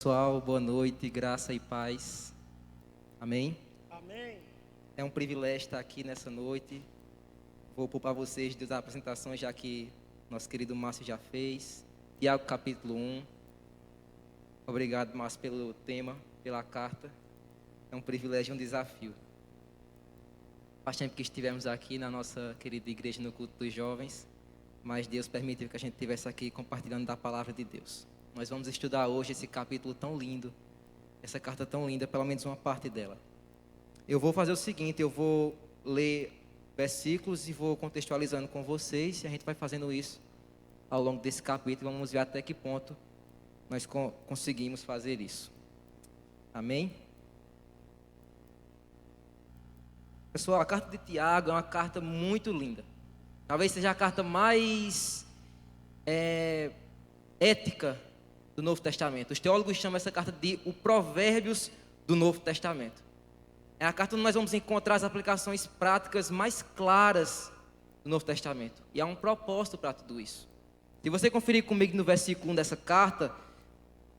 Pessoal, boa noite, graça e paz. Amém? Amém. É um privilégio estar aqui nessa noite. Vou poupar vocês das apresentações, já que nosso querido Márcio já fez. Tiago, capítulo 1. Obrigado, Márcio, pelo tema, pela carta. É um privilégio e um desafio. Faz tempo que estivemos aqui na nossa querida igreja no culto dos jovens, mas Deus permitiu que a gente estivesse aqui compartilhando da palavra de Deus. Nós vamos estudar hoje esse capítulo tão lindo, essa carta tão linda, pelo menos uma parte dela. Eu vou fazer o seguinte, eu vou ler versículos e vou contextualizando com vocês, e a gente vai fazendo isso ao longo desse capítulo, vamos ver até que ponto nós conseguimos fazer isso. Amém? Pessoal, a carta de Tiago é uma carta muito linda. Talvez seja a carta mais ética do Novo Testamento. Os teólogos chamam essa carta de o Provérbios do Novo Testamento. É a carta onde nós vamos encontrar as aplicações práticas mais claras do Novo Testamento. E há um propósito para tudo isso. Se você conferir comigo no versículo 1 dessa carta,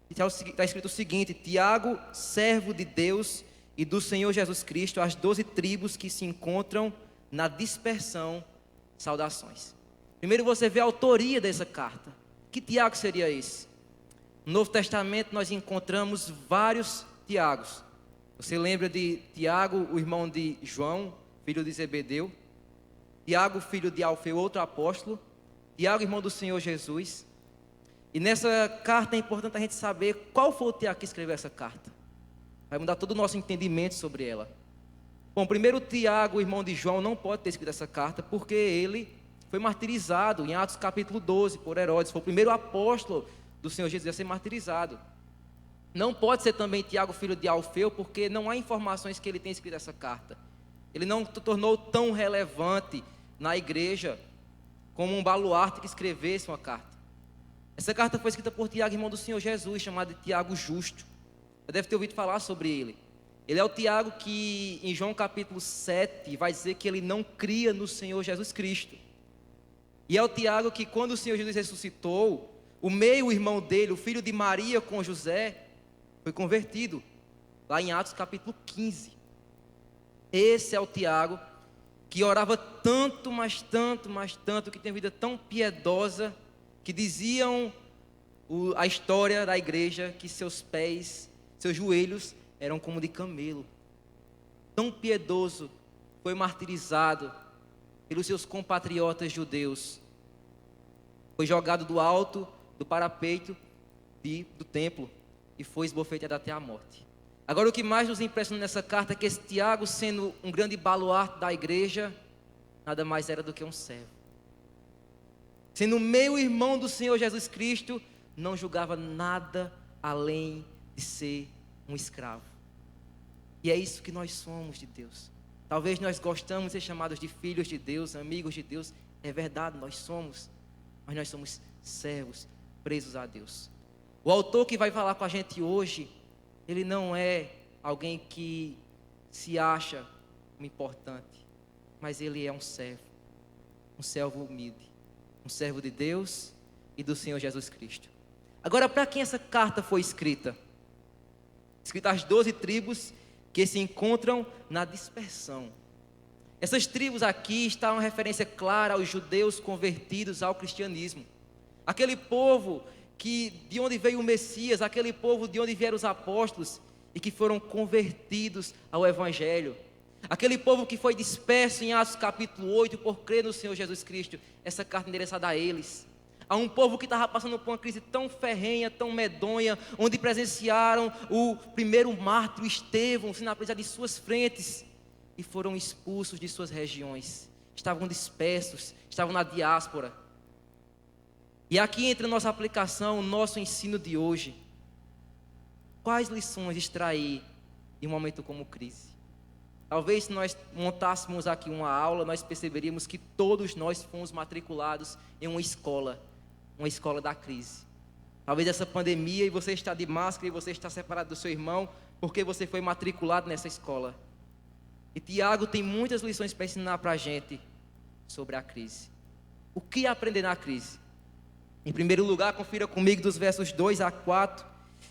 está escrito o seguinte: Tiago, servo de Deus e do Senhor Jesus Cristo, às 12 tribos que se encontram na dispersão, saudações. Primeiro você vê a autoria dessa carta. Que Tiago seria esse? No Novo Testamento nós encontramos vários Tiagos. Você lembra de Tiago, o irmão de João, filho de Zebedeu? Tiago, filho de Alfeu, outro apóstolo. Tiago, irmão do Senhor Jesus. E nessa carta é importante a gente saber qual foi o Tiago que escreveu essa carta. Vai mudar todo o nosso entendimento sobre ela. Bom, primeiro Tiago, o irmão de João, não pode ter escrito essa carta porque ele foi martirizado em Atos capítulo 12 por Herodes. Foi o primeiro apóstolo do Senhor Jesus a ser martirizado. Não pode ser também Tiago, filho de Alfeu, porque não há informações que ele tenha escrito essa carta. Ele não se tornou tão relevante na igreja como um baluarte que escrevesse uma carta. Essa carta foi escrita por Tiago, irmão do Senhor Jesus, chamado de Tiago Justo. Você deve ter ouvido falar sobre ele. Ele é o Tiago que em João capítulo 7 vai dizer que ele não cria no Senhor Jesus Cristo. E é o Tiago que quando o Senhor Jesus ressuscitou, o meio-irmão dele, o filho de Maria com José, foi convertido, lá em Atos capítulo 15. Esse é o Tiago que orava tanto, mas tanto, que tem uma vida tão piedosa, que diziam a história da igreja que seus pés, seus joelhos eram como de camelo. Tão piedoso, foi martirizado pelos seus compatriotas judeus. Foi jogado do alto do parapeito do templo e foi esbofeteado até a morte. Agora, o que mais nos impressiona nessa carta é que esse Tiago, sendo um grande baluarte da igreja, nada mais era do que um servo. Sendo meio-irmão do Senhor Jesus Cristo, não julgava nada além de ser um escravo. E é isso que nós somos de Deus. Talvez nós gostamos de ser chamados de filhos de Deus, amigos de Deus. É verdade, nós somos. Mas nós somos servos, presos a Deus. O autor que vai falar com a gente hoje, ele não é alguém que se acha importante, mas ele é um servo humilde, um servo de Deus e do Senhor Jesus Cristo. Agora, para quem essa carta foi escrita? Escrita às 12 tribos que se encontram na dispersão. Essas tribos aqui estão uma referência clara aos judeus convertidos ao cristianismo. Aquele povo de onde veio o Messias, aquele povo de onde vieram os apóstolos e que foram convertidos ao Evangelho. Aquele povo que foi disperso em Atos capítulo 8 por crer no Senhor Jesus Cristo. Essa carta endereçada a eles. A um povo que estava passando por uma crise tão ferrenha, tão medonha, onde presenciaram o primeiro mártir, Estevão, sendo apresado de suas frentes e foram expulsos de suas regiões. Estavam dispersos, estavam na diáspora. E aqui entra a nossa aplicação, o nosso ensino de hoje. Quais lições extrair em um momento como crise? Talvez se nós montássemos aqui uma aula, nós perceberíamos que todos nós fomos matriculados em uma escola da crise. Talvez essa pandemia e você está de máscara e você está separado do seu irmão porque você foi matriculado nessa escola. E Tiago tem muitas lições para ensinar para a gente sobre a crise. O que aprender na crise? Em primeiro lugar, confira comigo dos versos 2 a 4,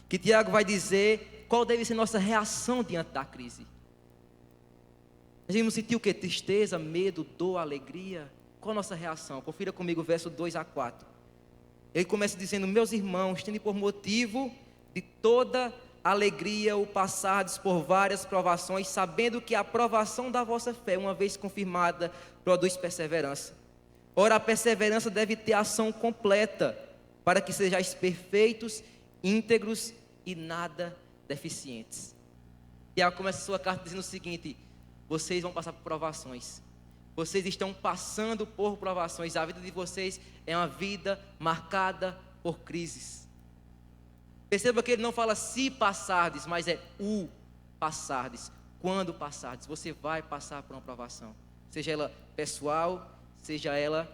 que Tiago vai dizer qual deve ser nossa reação diante da crise. A gente não sentiu o quê? Tristeza, medo, dor, alegria? Qual a nossa reação? Confira comigo o verso 2 a 4. Ele começa dizendo: meus irmãos, tende por motivo de toda alegria o passardes por várias provações, sabendo que a provação da vossa fé, uma vez confirmada, produz perseverança. Ora, a perseverança deve ter ação completa, para que sejais perfeitos, íntegros e nada deficientes. Tiago começa a sua carta dizendo o seguinte: vocês vão passar por provações. Vocês estão passando por provações. A vida de vocês é uma vida marcada por crises. Perceba que ele não fala se passardes, mas é o passardes. Quando passardes, você vai passar por uma provação. Seja ela pessoal, seja ela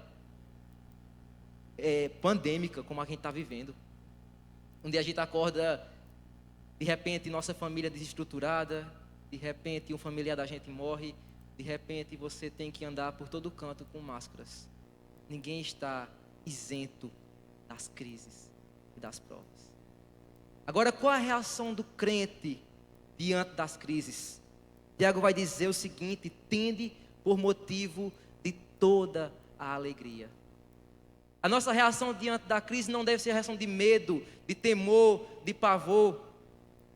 pandêmica, como a gente está vivendo. Um dia a gente acorda, de repente nossa família desestruturada, de repente um familiar da gente morre, de repente você tem que andar por todo canto com máscaras. Ninguém está isento das crises e das provas. Agora, qual a reação do crente diante das crises? Tiago vai dizer o seguinte: tende por motivo de toda a alegria. A nossa reação diante da crise não deve ser a reação de medo, de temor, de pavor,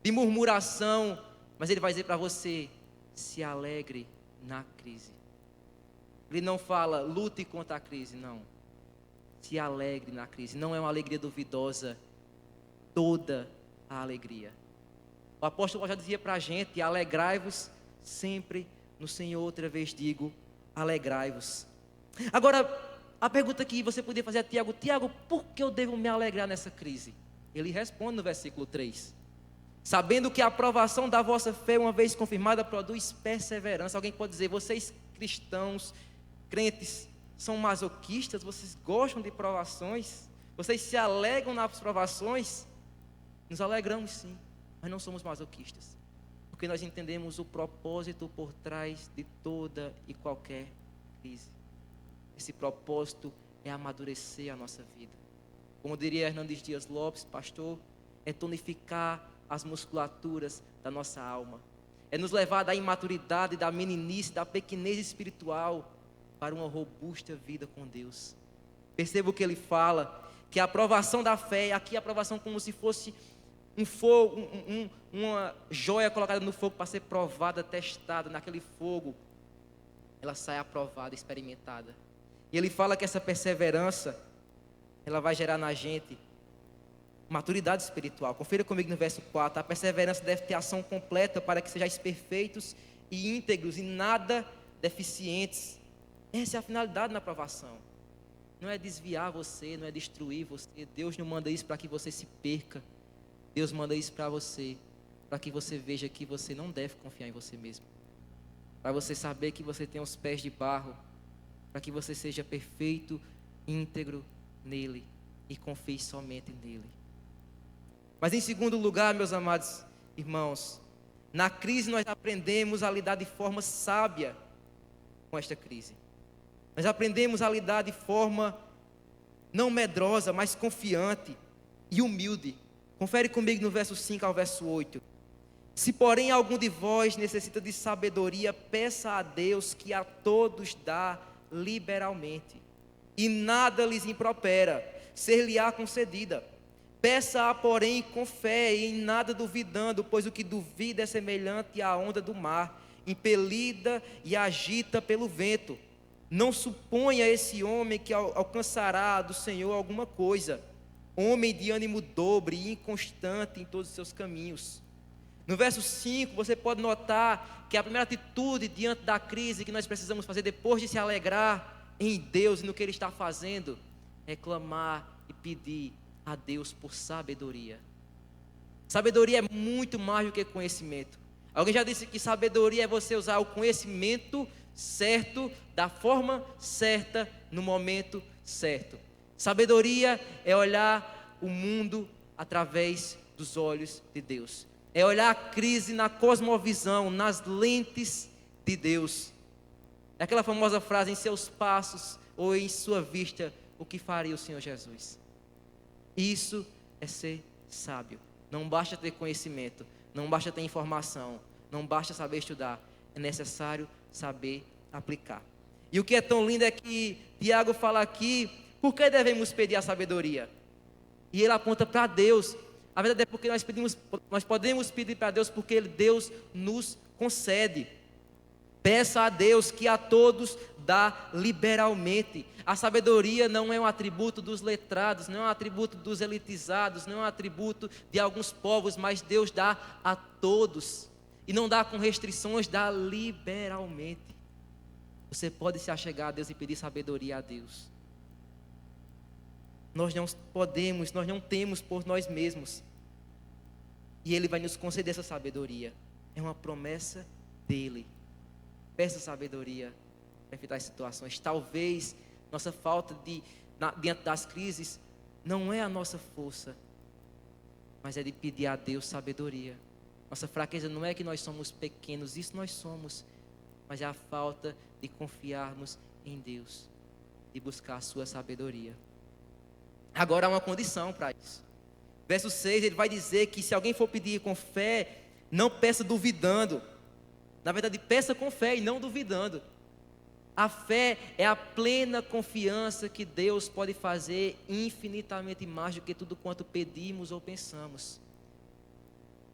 de murmuração, mas ele vai dizer para você: se alegre na crise. Ele não fala lute contra a crise, não. Se alegre na crise. Não é uma alegria duvidosa, toda a alegria. O apóstolo já dizia para a gente: alegrai-vos sempre no Senhor. Outra vez digo, alegrai-vos. Agora, a pergunta que você poderia fazer a Tiago: Tiago, por que eu devo me alegrar nessa crise? Ele responde no versículo 3: sabendo que a aprovação da vossa fé, uma vez confirmada, produz perseverança. Alguém pode dizer: vocês cristãos, crentes, são masoquistas? Vocês gostam de provações? Vocês se alegram nas provações? Nos alegramos sim, mas não somos masoquistas, porque nós entendemos o propósito por trás de toda e qualquer crise. Esse propósito é amadurecer a nossa vida. Como diria Hernandes Dias Lopes, pastor, é tonificar as musculaturas da nossa alma. É nos levar da imaturidade, da meninice, da pequenez espiritual para uma robusta vida com Deus. Perceba o que ele fala, que a aprovação da fé, aqui a aprovação como se fosse um fogo, uma joia colocada no fogo para ser provada, testada. Naquele fogo, ela sai aprovada, experimentada. E ele fala que essa perseverança, ela vai gerar na gente maturidade espiritual. Confira comigo no verso 4. A perseverança deve ter ação completa para que sejais perfeitos e íntegros e nada deficientes. Essa é a finalidade na provação. Não é desviar você, não é destruir você. Deus não manda isso para que você se perca. Deus manda isso para você, para que você veja que você não deve confiar em você mesmo. Para você saber que você tem os pés de barro, para que você seja perfeito, íntegro nele e confie somente nele. Mas em segundo lugar, meus amados irmãos, na crise nós aprendemos a lidar de forma sábia com esta crise. Nós aprendemos a lidar de forma não medrosa, mas confiante e humilde. Confere comigo no verso 5 ao verso 8. Se porém algum de vós necessita de sabedoria, peça a Deus que a todos dá liberalmente, e nada lhes impropera, ser-lhe-á concedida. Peça-a, porém, com fé e em nada duvidando, pois o que duvida é semelhante à onda do mar, impelida e agita pelo vento. Não suponha esse homem que alcançará do Senhor alguma coisa. Homem de ânimo dobre e inconstante em todos os seus caminhos. No verso 5, você pode notar que a primeira atitude diante da crise que nós precisamos fazer, depois de se alegrar em Deus e no que Ele está fazendo, é clamar e pedir a Deus por sabedoria. Sabedoria é muito mais do que conhecimento. Alguém já disse que sabedoria é você usar o conhecimento certo, da forma certa, no momento certo. Sabedoria é olhar o mundo através dos olhos de Deus. É olhar a crise na cosmovisão, nas lentes de Deus. É aquela famosa frase: em seus passos ou em sua vista, o que faria o Senhor Jesus? Isso é ser sábio. Não basta ter conhecimento, não basta ter informação, não basta saber estudar, é necessário saber aplicar. E o que é tão lindo é que Tiago fala aqui, por que devemos pedir a sabedoria? E ele aponta para Deus. A verdade é porque nós podemos pedir para Deus porque Deus nos concede. Peça a Deus que a todos dá liberalmente. A sabedoria não é um atributo dos letrados, não é um atributo dos elitizados, não é um atributo de alguns povos, mas Deus dá a todos. E não dá com restrições, dá liberalmente. Você pode se achegar a Deus e pedir sabedoria a Deus. Nós não podemos, nós não temos por nós mesmos. E Ele vai nos conceder essa sabedoria. É uma promessa dEle. Peça sabedoria para enfrentar as situações. Talvez nossa falta diante das crises não é a nossa força, mas é de pedir a Deus sabedoria. Nossa fraqueza não é que nós somos pequenos, isso nós somos, mas é a falta de confiarmos em Deus, de buscar a sua sabedoria. Agora há uma condição para isso. Verso 6, ele vai dizer que se alguém for pedir com fé, não peça duvidando. Na verdade, peça com fé e não duvidando. A fé é a plena confiança que Deus pode fazer infinitamente mais do que tudo quanto pedimos ou pensamos.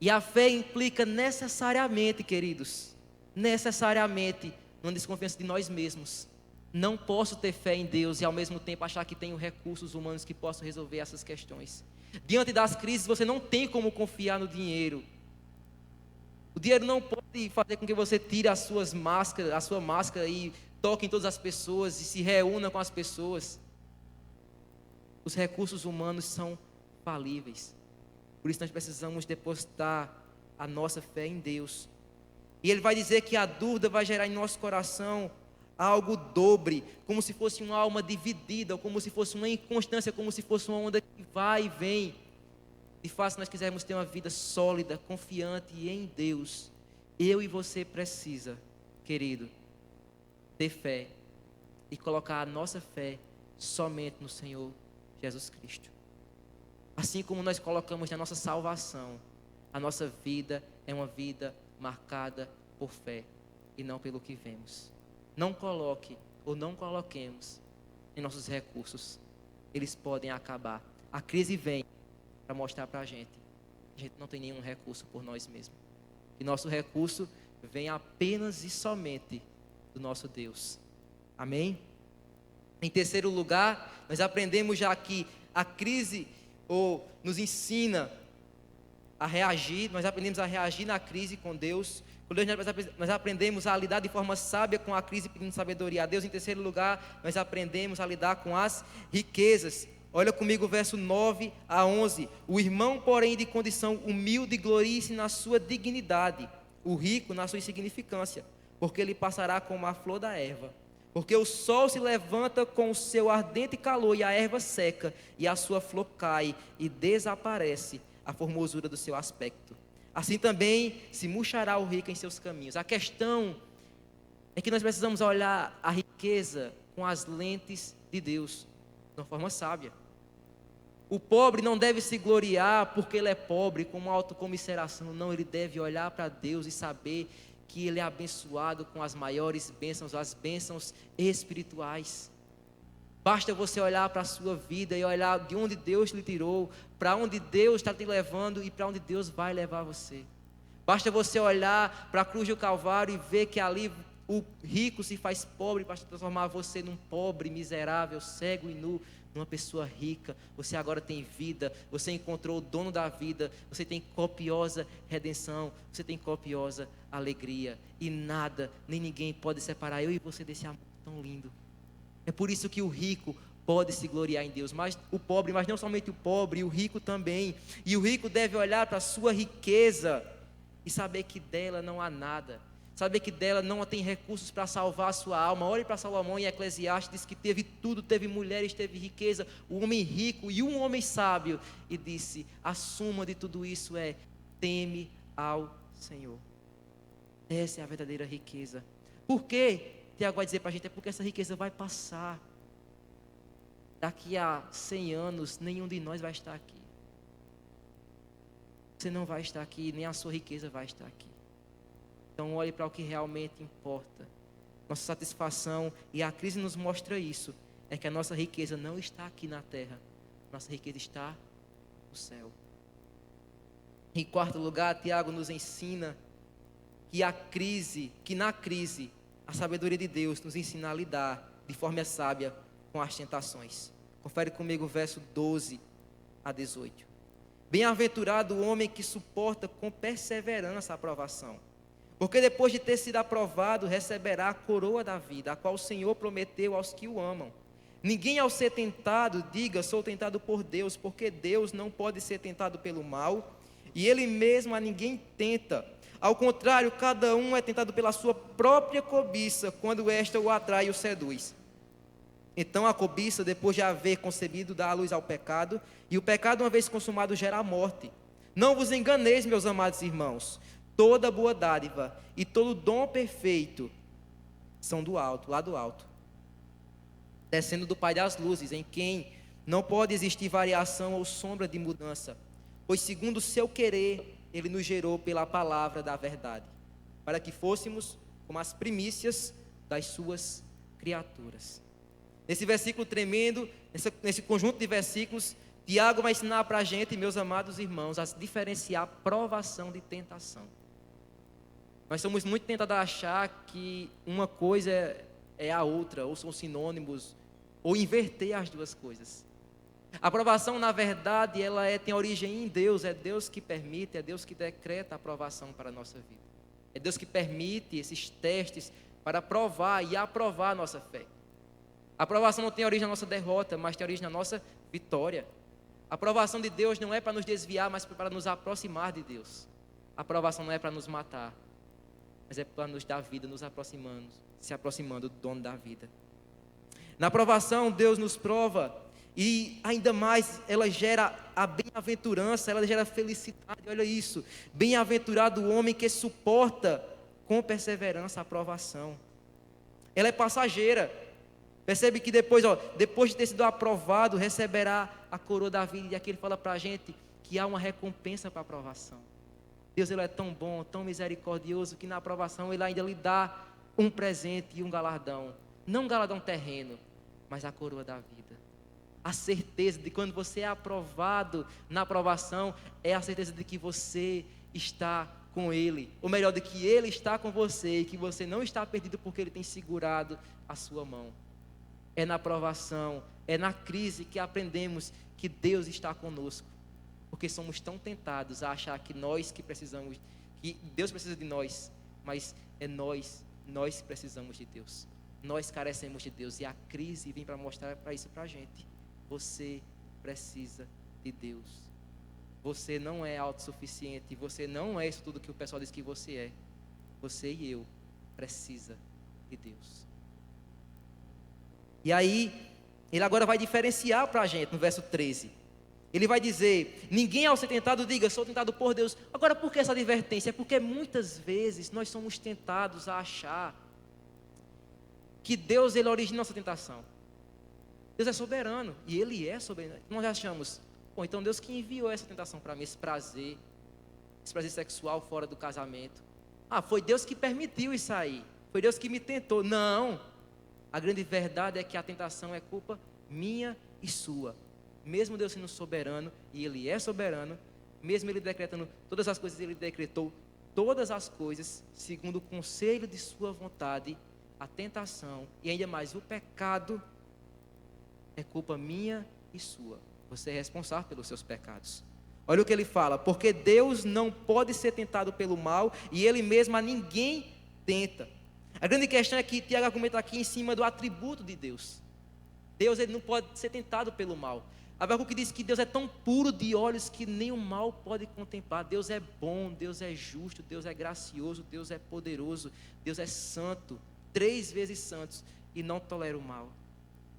E a fé implica necessariamente, queridos, necessariamente, uma desconfiança de nós mesmos. Não posso ter fé em Deus e ao mesmo tempo achar que tenho recursos humanos que possam resolver essas questões. Diante das crises, você não tem como confiar no dinheiro. O dinheiro não pode fazer com que você tire a sua máscara e toque em todas as pessoas e se reúna com as pessoas. Os recursos humanos são falíveis. Por isso nós precisamos depositar a nossa fé em Deus. E Ele vai dizer que a dúvida vai gerar em nosso coração algo dobre, como se fosse uma alma dividida, como se fosse uma inconstância, como se fosse uma onda que vai e vem. De fato, se nós quisermos ter uma vida sólida, confiante em Deus, eu e você precisa, querido, ter fé e colocar a nossa fé somente no Senhor Jesus Cristo. Assim como nós colocamos na nossa salvação, a nossa vida é uma vida marcada por fé e não pelo que vemos. Não coloque ou não coloquemos em nossos recursos, eles podem acabar. A crise vem para mostrar para a gente não tem nenhum recurso por nós mesmos. E nosso recurso vem apenas e somente do nosso Deus. Amém? Em terceiro lugar, nós aprendemos já que a crise nos ensina a reagir, nós aprendemos a reagir na crise com Deus. Com Deus nós aprendemos a lidar de forma sábia com a crise pedindo sabedoria a Deus. Em terceiro lugar, nós aprendemos a lidar com as riquezas. Olha comigo o verso 9 a 11. O irmão, porém, de condição humilde, glorie-se na sua dignidade, o rico na sua insignificância, porque ele passará como a flor da erva. Porque o sol se levanta com o seu ardente calor e a erva seca, e a sua flor cai e desaparece a formosura do seu aspecto. Assim também se murchará o rico em seus caminhos. A questão é que nós precisamos olhar a riqueza com as lentes de Deus, de uma forma sábia. O pobre não deve se gloriar porque ele é pobre, com uma autocomiseração. Não, ele deve olhar para Deus e saber que ele é abençoado com as maiores bênçãos, as bênçãos espirituais. Basta você olhar para a sua vida e olhar de onde Deus lhe tirou, para onde Deus está te levando e para onde Deus vai levar você. Basta você olhar para a cruz do Calvário e ver que ali o rico se faz pobre para transformar você num pobre, miserável, cego e nu, numa pessoa rica. Você agora tem vida, você encontrou o dono da vida, você tem copiosa redenção, você tem copiosa alegria. E nada, nem ninguém pode separar eu e você desse amor tão lindo. É por isso que o rico pode se gloriar em Deus, mas o pobre, mas não somente o pobre, o rico também. E o rico deve olhar para a sua riqueza e saber que dela não há nada. Saber que dela não tem recursos para salvar a sua alma. Olhe para Salomão em Eclesiastes, diz que teve tudo, teve mulheres, teve riqueza, um homem rico e um homem sábio. E disse, a suma de tudo isso é, teme ao Senhor. Essa é a verdadeira riqueza. Por quê? Tiago vai dizer para a gente, é porque essa riqueza vai passar. Daqui a 100 anos, nenhum de nós vai estar aqui. você não vai estar aqui, nem a sua riqueza vai estar aqui. Então olhe para o que realmente importa. Nossa satisfação, e a crise nos mostra isso, é que a nossa riqueza não está aqui na terra. Nossa riqueza está no céu. Em quarto lugar, Tiago nos ensina que na crise, a sabedoria de Deus nos ensina a lidar de forma sábia com as tentações. Confere comigo o verso 12 a 18. Bem-aventurado o homem que suporta com perseverança a provação, porque depois de ter sido aprovado, receberá a coroa da vida, a qual o Senhor prometeu aos que o amam. Ninguém ao ser tentado diga, sou tentado por Deus, porque Deus não pode ser tentado pelo mal, e Ele mesmo a ninguém tenta. Ao contrário, cada um é tentado pela sua própria cobiça, quando esta o atrai e o seduz. Então a cobiça, depois de haver concebido, dá a luz ao pecado, e o pecado, uma vez consumado, gera a morte. Não vos enganeis, meus amados irmãos, toda boa dádiva e todo dom perfeito são do alto, lá do alto, descendo do Pai das luzes, em quem não pode existir variação ou sombra de mudança, pois segundo o seu querer, Ele nos gerou pela palavra da verdade, para que fôssemos como as primícias das suas criaturas. Nesse versículo tremendo, nesse conjunto de versículos, Tiago vai ensinar para a gente, meus amados irmãos, a diferenciar provação de tentação. Nós somos muito tentados a achar que uma coisa é a outra, ou são sinônimos, ou inverter as duas coisas. A provação, na verdade, tem origem em Deus. É Deus que permite, é Deus que decreta a provação para a nossa vida. É Deus que permite esses testes para provar e aprovar a nossa fé. A aprovação não tem origem na nossa derrota, mas tem origem na nossa vitória. A aprovação de Deus não é para nos desviar, mas para nos aproximar de Deus. A aprovação não é para nos matar, mas é para nos dar vida, nos aproximando, se aproximando do dono da vida. Na aprovação, Deus nos prova, e ainda mais, ela gera a bem-aventurança, ela gera felicidade. Olha isso, bem-aventurado o homem que suporta com perseverança a aprovação. Ela é passageira. Percebe que depois de ter sido aprovado, receberá a coroa da vida. E aqui ele fala para a gente que há uma recompensa para a aprovação. Deus, Ele é tão bom, tão misericordioso, que na aprovação Ele ainda lhe dá um presente e um galardão. Não um galardão terreno, mas a coroa da vida. A certeza de quando você é aprovado na aprovação, é a certeza de que você está com Ele. Ou melhor, de que Ele está com você e que você não está perdido porque Ele tem segurado a sua mão. É na provação, é na crise que aprendemos que Deus está conosco. Porque somos tão tentados a achar que nós que precisamos, que Deus precisa de nós, mas é nós que precisamos de Deus. Nós carecemos de Deus, e a crise vem para mostrar para isso para a gente. Você precisa de Deus. Você não é autossuficiente, você não é isso tudo que o pessoal diz que você é. Você e eu precisa de Deus. E aí, ele agora vai diferenciar para a gente no verso 13. Ele vai dizer, ninguém ao ser tentado diga, sou tentado por Deus. Agora, por que essa advertência? É porque muitas vezes nós somos tentados a achar que Deus, Ele origina nossa tentação. Deus é soberano, e Ele é soberano. Nós achamos, então Deus que enviou essa tentação para mim, esse prazer sexual fora do casamento. Foi Deus que permitiu isso aí, foi Deus que me tentou. Não, a grande verdade é que a tentação é culpa minha e sua. Mesmo Deus sendo soberano, e Ele é soberano, mesmo Ele decretando todas as coisas, Ele decretou todas as coisas, segundo o conselho de sua vontade. A tentação, e ainda mais o pecado, é culpa minha e sua. Você é responsável pelos seus pecados. Olha o que ele fala, porque Deus não pode ser tentado pelo mal, e Ele mesmo a ninguém tenta. A grande questão é que Tiago argumenta aqui em cima do atributo de Deus. Deus, Ele não pode ser tentado pelo mal. Abacuque diz que Deus é tão puro de olhos que nem o mal pode contemplar. Deus é bom, Deus é justo, Deus é gracioso, Deus é poderoso, Deus é santo, 3 vezes santos, e não tolera o mal.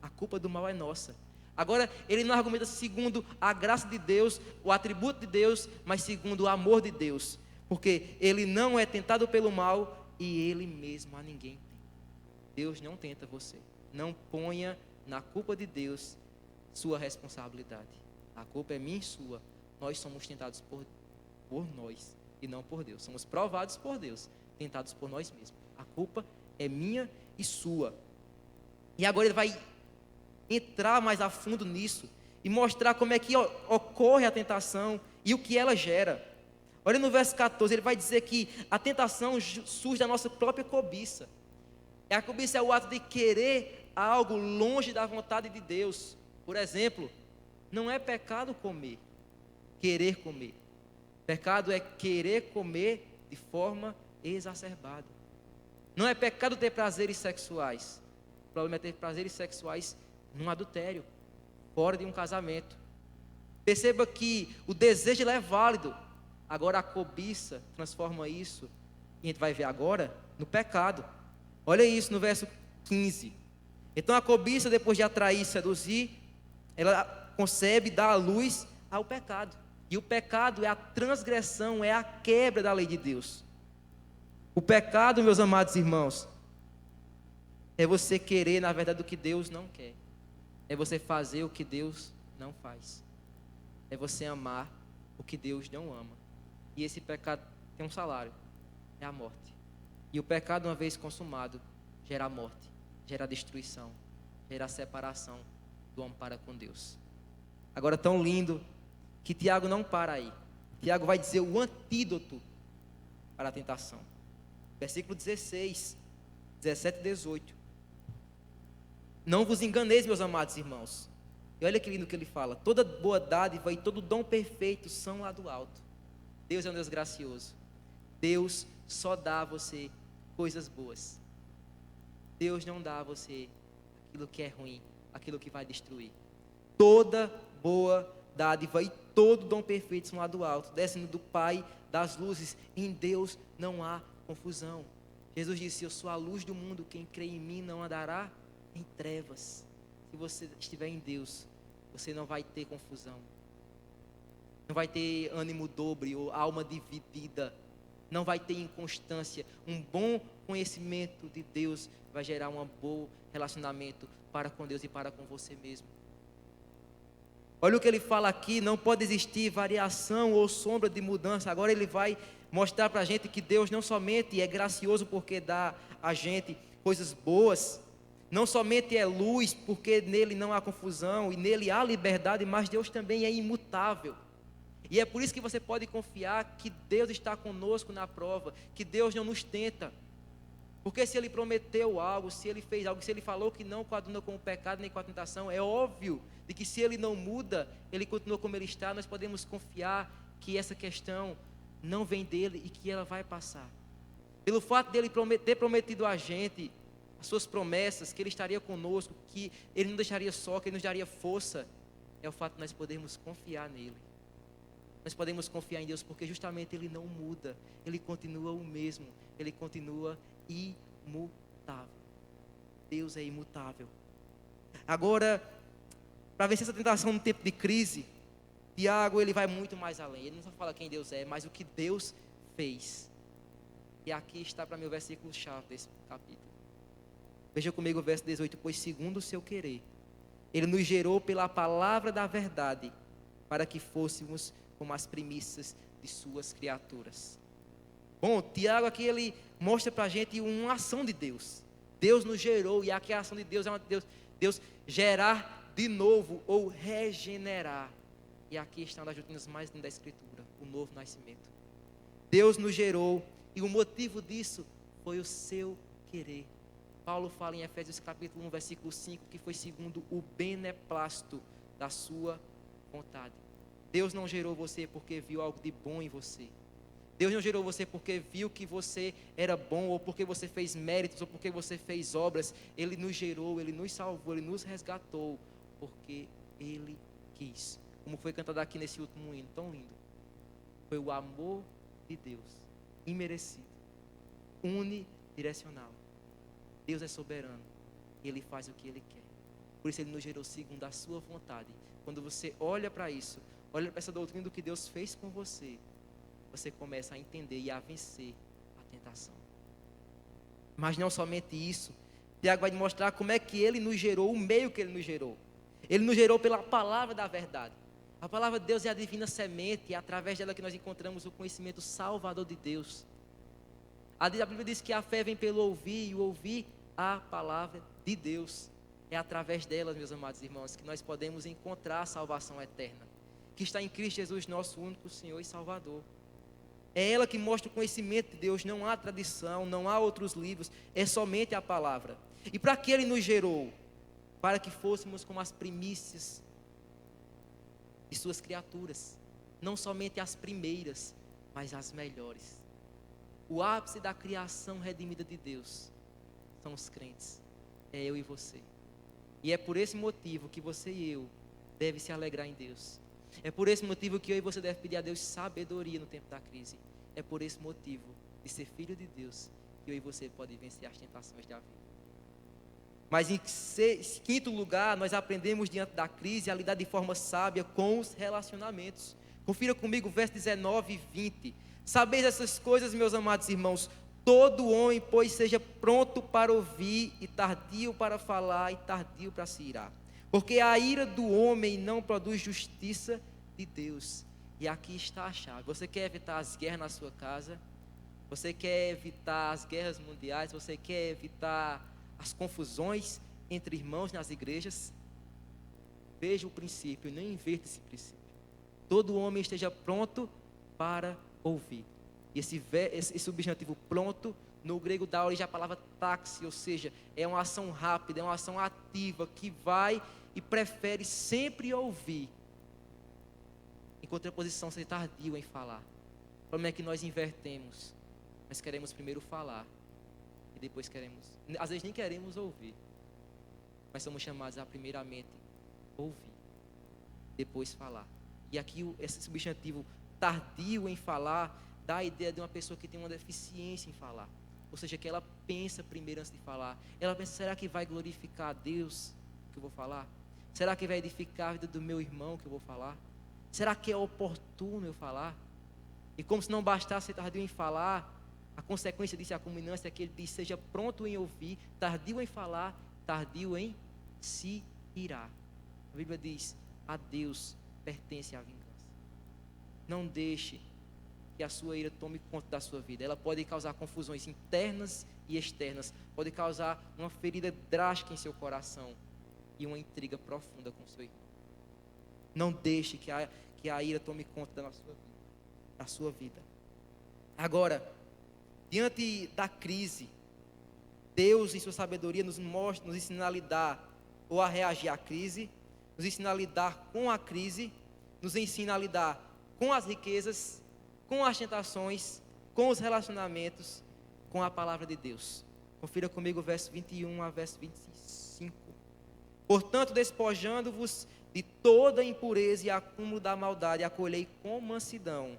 A culpa do mal é nossa. Agora, ele não argumenta segundo a graça de Deus, o atributo de Deus, mas segundo o amor de Deus. Porque Ele não é tentado pelo mal, e Ele mesmo a ninguém tenta. Deus não tenta você. Não ponha na culpa de Deus sua responsabilidade. A culpa é minha e sua. Nós somos tentados por nós e não por Deus. Somos provados por Deus, tentados por nós mesmos. A culpa é minha e sua. E agora ele vai entrar mais a fundo nisso e mostrar como é que ocorre a tentação e o que ela gera. Olha no verso 14, ele vai dizer que a tentação surge da nossa própria cobiça. A cobiça é o ato de querer algo longe da vontade de Deus. Por exemplo, não é pecado comer, querer comer. Pecado é querer comer de forma exacerbada. Não é pecado ter prazeres sexuais. O problema é ter prazeres sexuais num adultério, fora de um casamento. Perceba que o desejo ele é válido. Agora a cobiça transforma isso, e a gente vai ver agora, no pecado. Olha isso no verso 15. Então a cobiça, depois de atrair e seduzir, ela concebe, dá a luz ao pecado. E o pecado é a transgressão, é a quebra da lei de Deus. O pecado, meus amados irmãos, é você querer, na verdade, o que Deus não quer. É você fazer o que Deus não faz. É você amar o que Deus não ama. E esse pecado tem um salário, é a morte. E o pecado, uma vez consumado, gera morte, gera destruição, gera separação do homem para com Deus. Agora, tão lindo que Tiago não para aí. Tiago vai dizer o antídoto para a tentação. Versículo 16, 17 e 18. Não vos enganeis, meus amados irmãos. E olha que lindo que ele fala. Toda boa dádiva e todo dom perfeito são lá do alto. Deus é um Deus gracioso. Deus só dá a você coisas boas. Deus não dá a você aquilo que é ruim, aquilo que vai destruir. Toda boa dádiva e todo dom perfeito são lá do alto, descendo do Pai das luzes. Em Deus não há confusão. Jesus disse: eu sou a luz do mundo, quem crê em mim não andará em trevas. Se você estiver em Deus, você não vai ter confusão, não vai ter ânimo dobre ou alma dividida, não vai ter inconstância. Um bom conhecimento de Deus vai gerar um bom relacionamento para com Deus e para com você mesmo. Olha o que ele fala aqui: não pode existir variação ou sombra de mudança. Agora ele vai mostrar para a gente que Deus não somente é gracioso porque dá a gente coisas boas, não somente é luz porque nele não há confusão e nele há liberdade, mas Deus também é imutável. E é por isso que você pode confiar que Deus está conosco na prova, que Deus não nos tenta. Porque se Ele prometeu algo, se Ele fez algo, se Ele falou que não coaduna com o pecado nem com a tentação, é óbvio de que se Ele não muda, Ele continua como Ele está. Nós podemos confiar que essa questão não vem dEle e que ela vai passar. Pelo fato dEle ter prometido a gente as suas promessas, que Ele estaria conosco, que Ele não deixaria só, que Ele nos daria força, é o fato de nós podermos confiar nele. Nós podemos confiar em Deus porque justamente Ele não muda, Ele continua o mesmo, Ele continua imutável. Deus é imutável. Agora, para vencer essa tentação no tempo de crise, Tiago ele vai muito mais além. Ele não só fala quem Deus é, mas o que Deus fez. E aqui está para mim o versículo chave desse capítulo. Veja comigo o verso 18: pois segundo o seu querer, Ele nos gerou pela palavra da verdade, para que fôssemos como as primícias de suas criaturas. Bom, Tiago aqui ele mostra para a gente uma ação de Deus. Deus nos gerou, e aqui a ação de Deus é Deus gerar de novo ou regenerar. E aqui está uma das doutrinas mais lindas da Escritura, o novo nascimento. Deus nos gerou, e o motivo disso foi o seu querer. Paulo fala em Efésios capítulo 1, versículo 5, que foi segundo o beneplácito da sua vontade. Deus não gerou você porque viu algo de bom em você. Deus não gerou você porque viu que você era bom, ou porque você fez méritos, ou porque você fez obras. Ele nos gerou, Ele nos salvou, Ele nos resgatou, porque Ele quis. Como foi cantado aqui nesse último hino, tão lindo. Foi o amor de Deus, imerecido, unidirecional. Deus é soberano, Ele faz o que Ele quer. Por isso Ele nos gerou segundo a sua vontade. Quando você olha para isso, olha para essa doutrina do que Deus fez com você, você começa a entender e a vencer a tentação. Mas não somente isso, Tiago vai mostrar como é que Ele nos gerou, o meio que Ele nos gerou. Ele nos gerou pela palavra da verdade. A palavra de Deus é a divina semente, e é através dela que nós encontramos o conhecimento salvador de Deus. A Bíblia diz que a fé vem pelo ouvir, e o ouvir a palavra de Deus. É através dela, meus amados irmãos, que nós podemos encontrar a salvação eterna, que está em Cristo Jesus, nosso único Senhor e Salvador. É ela que mostra o conhecimento de Deus, não há tradição, não há outros livros, é somente a palavra. E para que Ele nos gerou? Para que fôssemos como as primícias de suas criaturas, não somente as primeiras, mas as melhores. O ápice da criação redimida de Deus são os crentes, é eu e você. E é por esse motivo que você e eu devem se alegrar em Deus. É por esse motivo que eu e você devem pedir a Deus sabedoria no tempo da crise. É por esse motivo de ser filho de Deus que eu e você podem vencer as tentações da vida. Mas em quinto lugar, nós aprendemos diante da crise a lidar de forma sábia com os relacionamentos. Confira comigo o verso 19 e 20. Sabeis essas coisas, meus amados irmãos, todo homem, pois, seja pronto para ouvir e tardio para falar e tardio para se irar. Porque a ira do homem não produz justiça de Deus. E aqui está a chave. Você quer evitar as guerras na sua casa? Você quer evitar as guerras mundiais? Você quer evitar as confusões entre irmãos nas igrejas? Veja o princípio, não inverta esse princípio. Todo homem esteja pronto para ouvir. E esse substantivo pronto, no grego dá origem à palavra taxi, ou seja, é uma ação rápida, é uma ação ativa, que vai e prefere sempre ouvir, em contraposição ser tardio em falar. O problema é que nós invertemos. Nós queremos primeiro falar, e depois queremos, às vezes nem queremos ouvir, mas somos chamados a primeiramente ouvir, depois falar. E aqui esse substantivo tardio em falar dá a ideia de uma pessoa que tem uma deficiência em falar, ou seja, que ela pensa primeiro antes de falar. Ela pensa, será que vai glorificar a Deus o que eu vou falar? Será que vai edificar a vida do meu irmão que eu vou falar? Será que é oportuno eu falar? E como se não bastasse ser tardio em falar, a consequência disso é a culminância, é que ele diz, seja pronto em ouvir, tardio em falar, tardio em se irar. A Bíblia diz, a Deus pertence a vingança. Não deixe que a sua ira tome conta da sua vida. Ela pode causar confusões internas e externas, pode causar uma ferida drástica em seu coração e uma intriga profunda com seu irmão. Não deixe que a ira tome conta da sua vida. Agora, diante da crise, Deus, em sua sabedoria, nos ensina a lidar ou a reagir à crise, nos ensina a lidar com a crise, nos ensina a lidar com as riquezas, com as tentações, com os relacionamentos, com a palavra de Deus. Confira comigo o verso 21 a verso 25. Portanto, despojando-vos de toda impureza e acúmulo da maldade, acolhei com mansidão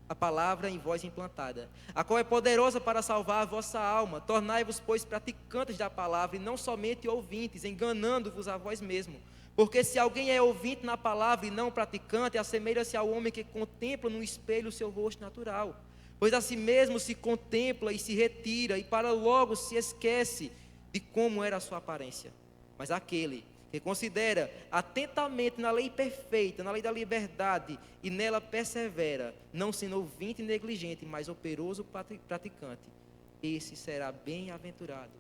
a palavra em vós implantada, a qual é poderosa para salvar a vossa alma. Tornai-vos, pois, praticantes da palavra, e não somente ouvintes, enganando-vos a vós mesmos. Porque se alguém é ouvinte na palavra e não praticante, assemelha-se ao homem que contempla no espelho o seu rosto natural. Pois a si mesmo se contempla e se retira, e para logo se esquece de como era a sua aparência. Mas aquele que considera atentamente na lei perfeita, na lei da liberdade, e nela persevera, não sendo ouvinte negligente, mas operoso praticante, esse será bem-aventurado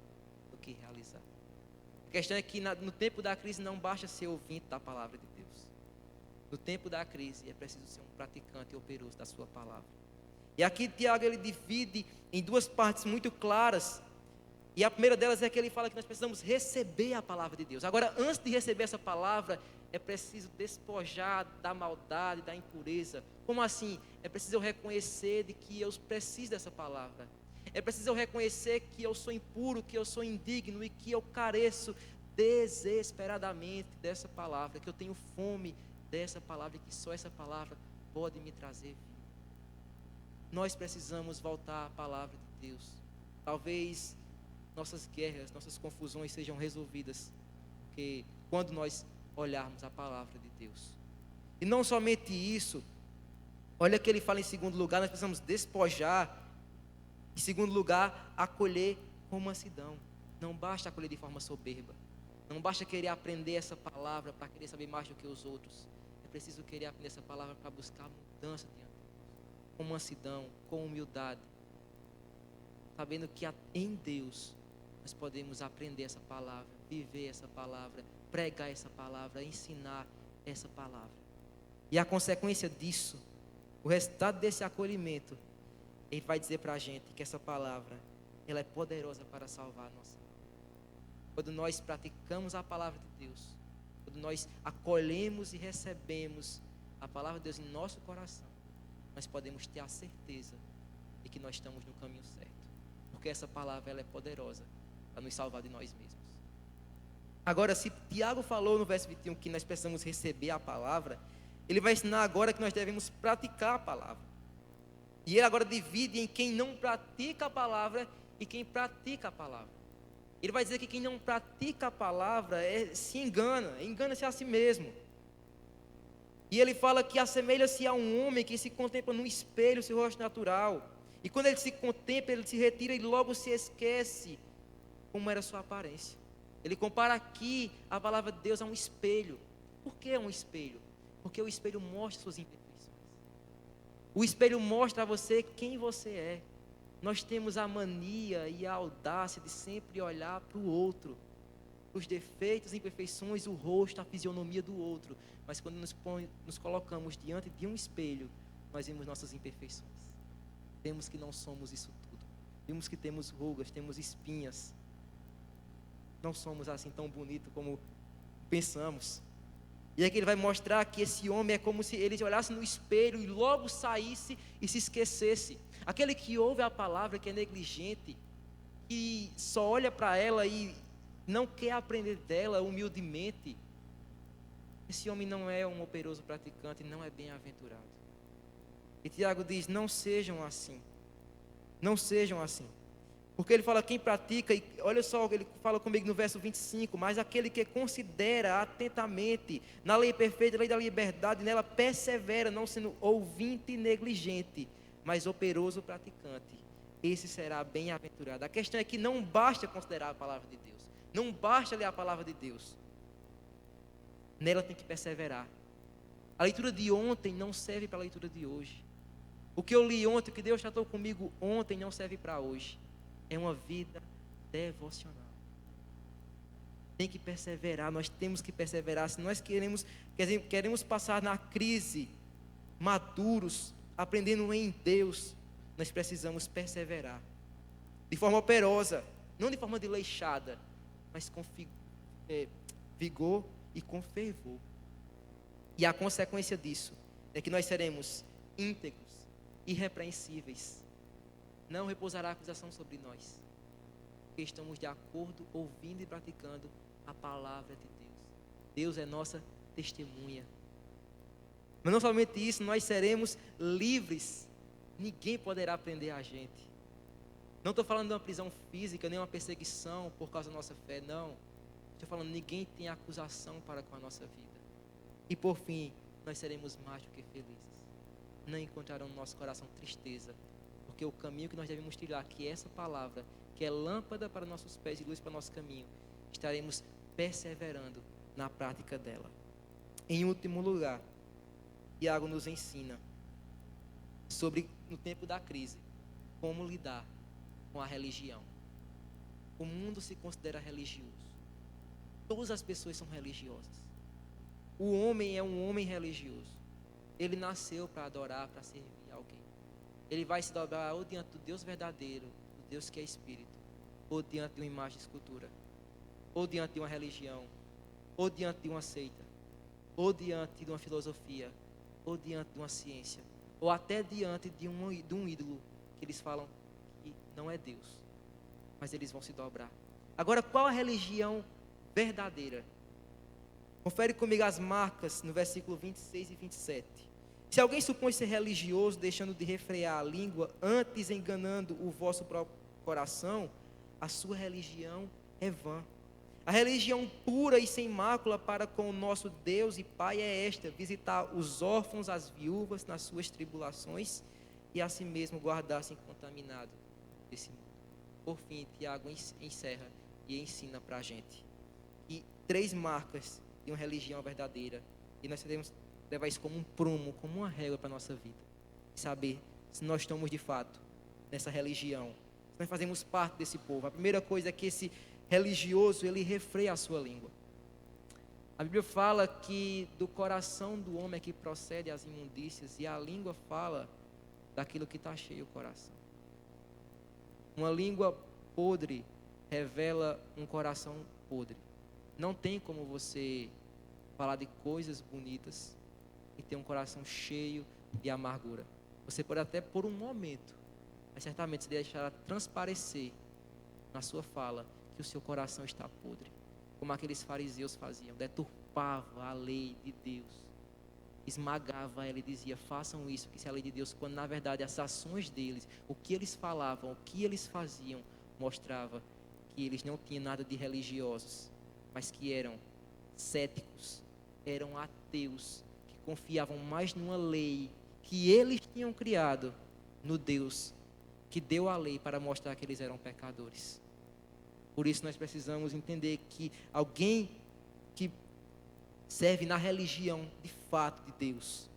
do que realizar. A questão é que no tempo da crise não basta ser ouvinte da palavra de Deus. No tempo da crise é preciso ser um praticante operoso da sua palavra. E aqui Tiago ele divide em duas partes muito claras. E a primeira delas é que ele fala que nós precisamos receber a palavra de Deus. Agora, antes de receber essa palavra, é preciso despojar da maldade, da impureza. Como assim? É preciso eu reconhecer de que eu preciso dessa palavra. É preciso eu reconhecer que eu sou impuro, que eu sou indigno e que eu careço desesperadamente dessa palavra, que eu tenho fome dessa palavra e que só essa palavra pode me trazer vida. Nós precisamos voltar à palavra de Deus. Talvez nossas guerras, nossas confusões sejam resolvidas porque quando nós olharmos a palavra de Deus. E não somente isso, olha que ele fala em segundo lugar, nós precisamos despojar. Em segundo lugar, acolher com mansidão. Não basta acolher de forma soberba. Não basta querer aprender essa palavra para querer saber mais do que os outros. É preciso querer aprender essa palavra para buscar mudança diante de Deus, com mansidão, com humildade, sabendo que em Deus nós podemos aprender essa palavra, viver essa palavra, pregar essa palavra, ensinar essa palavra. E a consequência disso, o resultado desse acolhimento, ele vai dizer para a gente que essa palavra, ela é poderosa para salvar a nossa vida. Quando nós praticamos a palavra de Deus, quando nós acolhemos e recebemos a palavra de Deus em nosso coração, nós podemos ter a certeza de que nós estamos no caminho certo, porque essa palavra, ela é poderosa para nos salvar de nós mesmos. Agora, se Tiago falou no verso 21 que nós precisamos receber a palavra, ele vai ensinar agora que nós devemos praticar a palavra. E ele agora divide em quem não pratica a palavra e quem pratica a palavra. Ele vai dizer que quem não pratica a palavra se engana-se a si mesmo. E ele fala que assemelha-se a um homem que se contempla no espelho seu rosto natural. E quando ele se contempla, ele se retira e logo se esquece como era a sua aparência. Ele compara aqui a palavra de Deus a um espelho. Por que é um espelho? Porque o espelho mostra suas imperfeições. O espelho mostra a você quem você é. Nós temos a mania e a audácia de sempre olhar para o outro, os defeitos, as imperfeições, o rosto, a fisionomia do outro. Mas quando nos colocamos diante de um espelho, nós vemos nossas imperfeições. Vemos que não somos isso tudo. Vemos que temos rugas, temos espinhas. Não somos assim tão bonitos como pensamos. E aqui ele vai mostrar que esse homem é como se ele olhasse no espelho e logo saísse e se esquecesse. Aquele que ouve a palavra, que é negligente, que só olha para ela e não quer aprender dela humildemente, esse homem não é um operoso praticante, não é bem-aventurado. E Tiago diz, não sejam assim. Não sejam assim. Porque ele fala quem pratica, e olha só, ele fala comigo no verso 25, mas aquele que considera atentamente na lei perfeita, a lei da liberdade, nela persevera, não sendo ouvinte negligente, mas operoso praticante, esse será bem-aventurado. A questão é que não basta considerar a palavra de Deus, não basta ler a palavra de Deus, nela tem que perseverar. A leitura de ontem não serve para a leitura de hoje. O que eu li ontem, o que Deus tratou comigo ontem, não serve para hoje. É uma vida devocional. Tem que perseverar, nós temos que perseverar. Se nós queremos passar na crise, maduros, aprendendo em Deus, nós precisamos perseverar. De forma operosa, não de forma desleixada, mas com vigor e com fervor. E a consequência disso é que nós seremos íntegros, irrepreensíveis. Não repousará acusação sobre nós, porque estamos de acordo, ouvindo e praticando a palavra de Deus. Deus é nossa testemunha. Mas não somente isso, nós seremos livres. Ninguém poderá prender a gente. Não estou falando de uma prisão física, nem uma perseguição por causa da nossa fé, não. Estou falando, ninguém tem acusação para com a nossa vida. E por fim, nós seremos mais do que felizes. Não encontrarão no nosso coração tristeza, porque o caminho que nós devemos trilhar, que é essa palavra, que é lâmpada para nossos pés e luz para o nosso caminho, estaremos perseverando na prática dela. Em último lugar, Tiago nos ensina sobre, no tempo da crise, como lidar com a religião. O mundo se considera religioso. Todas as pessoas são religiosas. O homem é um homem religioso. Ele nasceu para adorar, para servir alguém. Ele vai se dobrar ou diante do Deus verdadeiro, do Deus que é Espírito, ou diante de uma imagem de escultura, ou diante de uma religião, ou diante de uma seita, ou diante de uma filosofia, ou diante de uma ciência, ou até diante de um ídolo que eles falam que não é Deus, mas eles vão se dobrar. Agora, qual a religião verdadeira? Confere comigo as marcas no versículo 26 e 27. Se alguém supõe ser religioso, deixando de refrear a língua, antes enganando o vosso próprio coração, a sua religião é vã. A religião pura e sem mácula para com o nosso Deus e Pai é esta: visitar os órfãos, as viúvas nas suas tribulações e a si mesmo guardar-se incontaminado desse mundo. Por fim, Tiago encerra e ensina para a gente. E 3 marcas de uma religião verdadeira. E nós levar isso como um prumo, como uma régua para a nossa vida. E saber se nós estamos de fato nessa religião, se nós fazemos parte desse povo. A primeira coisa é que esse religioso, ele refreia a sua língua. A Bíblia fala que do coração do homem é que procede as imundícias, e a língua fala daquilo que está cheio o coração. Uma língua podre revela um coração podre. Não tem como você falar de coisas bonitas e ter um coração cheio de amargura. Você pode até por um momento, mas certamente se deixará transparecer na sua fala que o seu coração está podre. Como aqueles fariseus faziam, deturpava a lei de Deus, esmagava ela e dizia, façam isso, que isso é a lei de Deus, quando na verdade as ações deles, o que eles falavam, o que eles faziam, mostrava que eles não tinham nada de religiosos, mas que eram céticos, eram ateus, que confiavam mais numa lei que eles tinham criado, no Deus que deu a lei para mostrar que eles eram pecadores. Por isso nós precisamos entender que alguém que serve na religião de fato de Deus,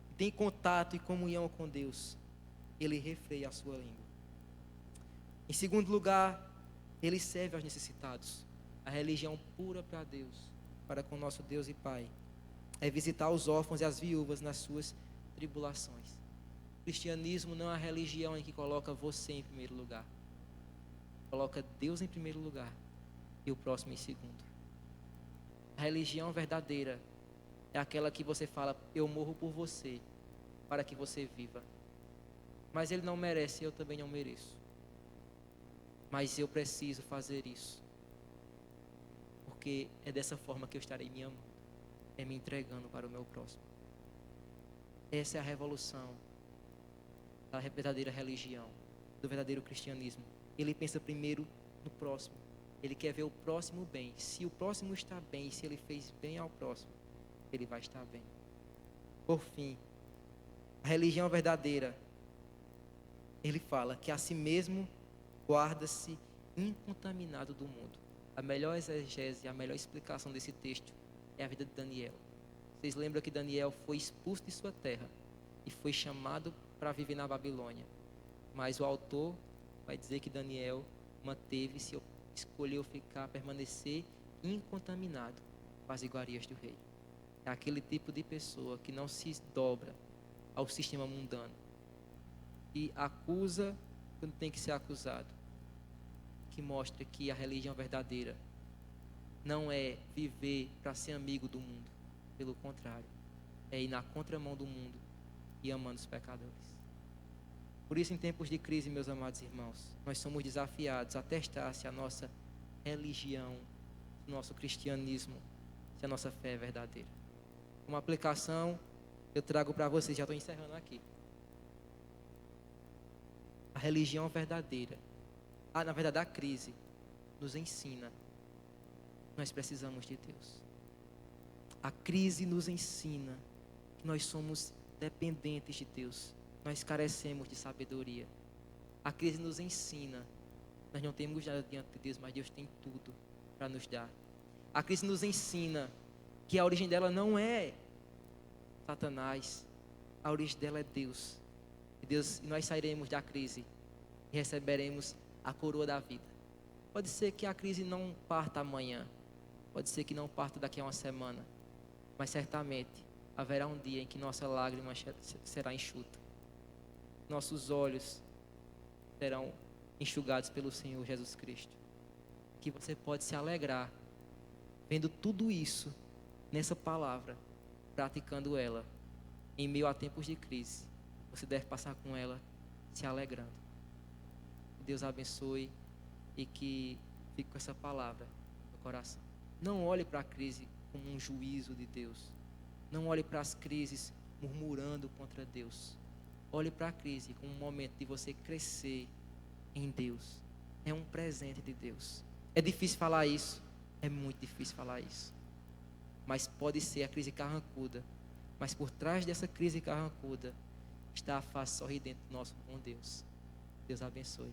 que tem contato e comunhão com Deus, ele refreia a sua língua. Em segundo lugar, ele serve aos necessitados. A religião pura para Deus, para com nosso Deus e Pai, é visitar os órfãos e as viúvas nas suas tribulações. O cristianismo não é a religião em que coloca você em primeiro lugar. Coloca Deus em primeiro lugar e o próximo em segundo. A religião verdadeira é aquela que você fala, eu morro por você, para que você viva. Mas ele não merece, eu também não mereço. Mas eu preciso fazer isso. Porque é dessa forma que eu estarei me amando. É me entregando para o meu próximo. Essa é a revolução da verdadeira religião, do verdadeiro cristianismo. Ele pensa primeiro no próximo. Ele quer ver o próximo bem. Se o próximo está bem, se ele fez bem ao próximo, ele vai estar bem. Por fim, a religião verdadeira, ele fala que a si mesmo guarda-se incontaminado do mundo. A melhor exegese, a melhor explicação desse texto é a vida de Daniel. Vocês lembram que Daniel foi expulso de sua terra e foi chamado para viver na Babilônia. Mas o autor vai dizer que Daniel manteve-se, escolheu permanecer incontaminado com as iguarias do rei. É aquele tipo de pessoa que não se dobra ao sistema mundano e acusa quando tem que ser acusado, que mostra que a religião verdadeira não é viver para ser amigo do mundo, pelo contrário, é ir na contramão do mundo e amando os pecadores. Por isso, em tempos de crise, meus amados irmãos, nós somos desafiados a testar se a nossa religião, o nosso cristianismo, se a nossa fé é verdadeira. Uma aplicação eu trago para vocês, já estou encerrando aqui. A religião verdadeira, na verdade a crise, nos ensina que nós precisamos de Deus. A crise nos ensina que nós somos dependentes de Deus. Nós carecemos de sabedoria. A crise nos ensina, nós não temos nada diante de Deus, mas Deus tem tudo para nos dar. A crise nos ensina que a origem dela não é Satanás, a origem dela é Deus. E nós sairemos da crise e receberemos a coroa da vida. Pode ser que a crise não parta amanhã, pode ser que não parta daqui a uma semana, mas certamente haverá um dia em que nossa lágrima será enxuta. Nossos olhos serão enxugados pelo Senhor Jesus Cristo. Que você pode se alegrar vendo tudo isso nessa palavra, praticando ela em meio a tempos de crise. Você deve passar com ela se alegrando. Que Deus abençoe e que fique com essa palavra no coração. Não olhe para a crise como um juízo de Deus. Não olhe para as crises murmurando contra Deus. Olhe para a crise como um momento de você crescer em Deus. É um presente de Deus. É difícil falar isso. É muito difícil falar isso. Mas pode ser a crise carrancuda. Mas por trás dessa crise carrancuda está a face sorridente do nosso bom Deus. Deus abençoe.